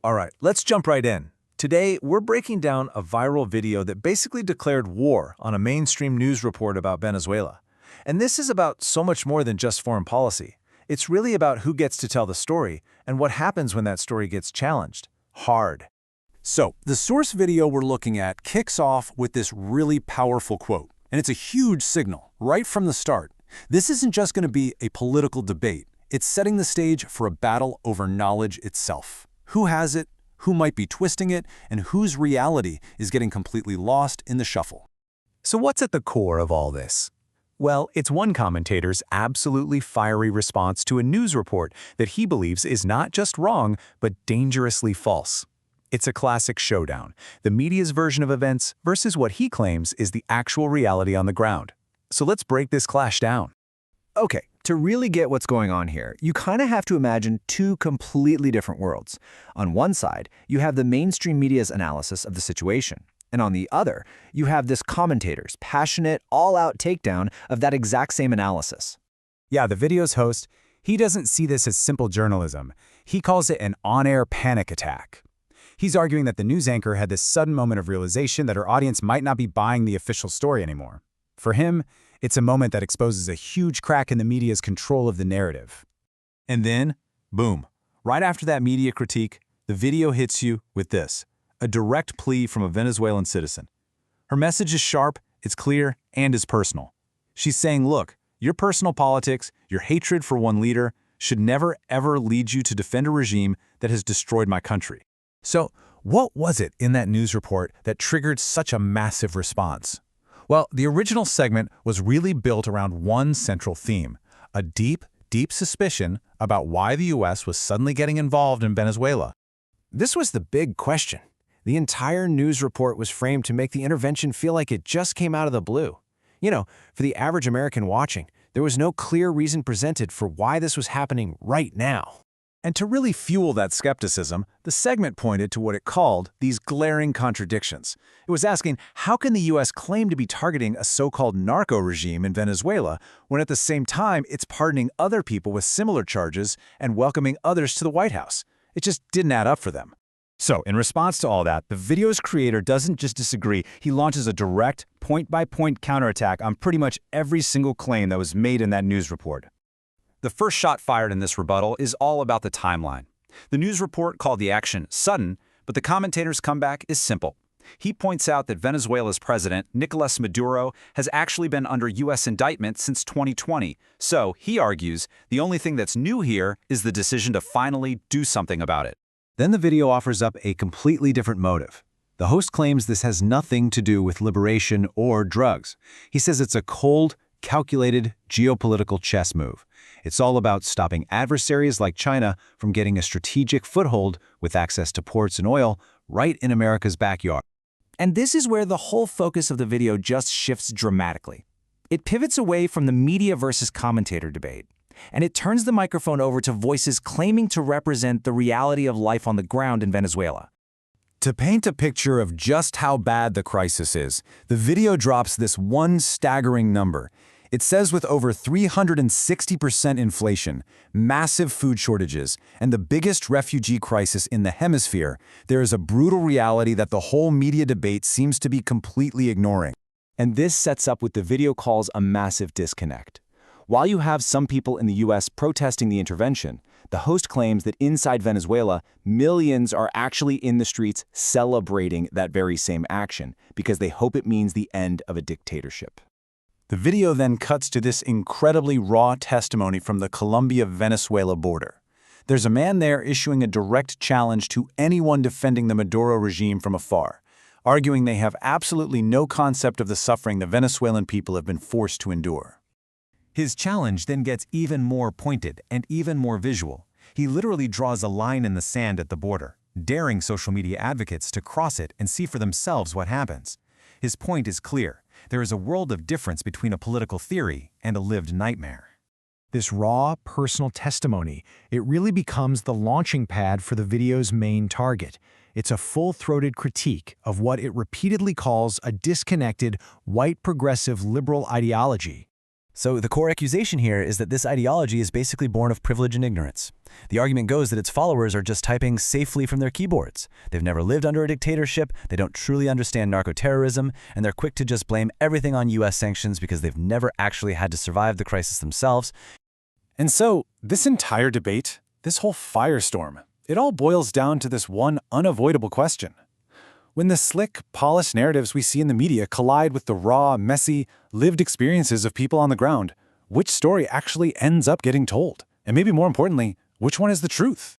All right, let's jump right in. Today, we're breaking down a viral video that basically declared war on a mainstream news report about Venezuela. And this is about so much more than just foreign policy. It's really about who gets to tell the story and what happens when that story gets challenged. Hard. So, the source video we're looking at kicks off with this really powerful quote, and it's a huge signal right from the start. This isn't just going to be a political debate. It's setting the stage for a battle over knowledge itself. Who has it, who might be twisting it, and whose reality is getting completely lost in the shuffle. So what's at the core of all this? Well, it's one commentator's absolutely fiery response to a news report that he believes is not just wrong, but dangerously false. It's a classic showdown, the media's version of events versus what he claims is the actual reality on the ground. So let's break this clash down. Okay, to really get what's going on here, you kind of have to imagine two completely different worlds. On one side, you have the mainstream media's analysis of the situation. And on the other, you have this commentator's passionate, all-out takedown of that exact same analysis. Yeah, the video's host, he doesn't see this as simple journalism. He calls it an on-air panic attack. He's arguing that the news anchor had this sudden moment of realization that her audience might not be buying the official story anymore. For him, it's a moment that exposes a huge crack in the media's control of the narrative. And then, boom, right after that media critique, the video hits you with this, a direct plea from a Venezuelan citizen. Her message is sharp, it's clear, and is personal. She's saying, look, your personal politics, your hatred for one leader, should never ever lead you to defend a regime that has destroyed my country. So, what was it in that news report that triggered such a massive response? Well, the original segment was really built around one central theme, a deep, deep suspicion about why the U.S. was suddenly getting involved in Venezuela. This was the big question. The entire news report was framed to make the intervention feel like it just came out of the blue. You know, for the average American watching, there was no clear reason presented for why this was happening right now. And to really fuel that skepticism, the segment pointed to what it called these glaring contradictions. It was asking, how can the U.S. claim to be targeting a so-called narco regime in Venezuela when at the same time it's pardoning other people with similar charges and welcoming others to the White House? It just didn't add up for them. So, in response to all that, the video's creator doesn't just disagree, he launches a direct, point-by-point counterattack on pretty much every single claim that was made in that news report. The first shot fired in this rebuttal is all about the timeline. The news report called the action sudden, but the commentator's comeback is simple. He points out that Venezuela's president, Nicolas Maduro, has actually been under U.S. indictment since 2020. So, he argues, the only thing that's new here is the decision to finally do something about it. Then the video offers up a completely different motive. The host claims this has nothing to do with liberation or drugs. He says it's a cold, calculated geopolitical chess move. It's all about stopping adversaries like China from getting a strategic foothold with access to ports and oil right in America's backyard. And this is where the whole focus of the video just shifts dramatically. It pivots away from the media versus commentator debate, and it turns the microphone over to voices claiming to represent the reality of life on the ground in Venezuela. To paint a picture of just how bad the crisis is, the video drops this one staggering number. It says with over 360% inflation, massive food shortages, and the biggest refugee crisis in the hemisphere, there is a brutal reality that the whole media debate seems to be completely ignoring. And this sets up what the video calls a massive disconnect. While you have some people in the U.S. protesting the intervention, the host claims that inside Venezuela, millions are actually in the streets celebrating that very same action because they hope it means the end of a dictatorship. The video then cuts to this incredibly raw testimony from the Colombia-Venezuela border. There's a man there issuing a direct challenge to anyone defending the Maduro regime from afar, arguing they have absolutely no concept of the suffering the Venezuelan people have been forced to endure. His challenge then gets even more pointed and even more visual. He literally draws a line in the sand at the border, daring social media advocates to cross it and see for themselves what happens. His point is clear. There is a world of difference between a political theory and a lived nightmare. This raw, personal testimony, it really becomes the launching pad for the video's main target. It's a full-throated critique of what it repeatedly calls a disconnected, white progressive liberal ideology. So the core accusation here is that this ideology is basically born of privilege and ignorance. The argument goes that its followers are just typing safely from their keyboards. They've never lived under a dictatorship, they don't truly understand narco-terrorism, and they're quick to just blame everything on US sanctions because they've never actually had to survive the crisis themselves. And so, this entire debate, this whole firestorm, it all boils down to this one unavoidable question. When the slick, polished narratives we see in the media collide with the raw, messy, lived experiences of people on the ground, which story actually ends up getting told? And maybe more importantly, which one is the truth?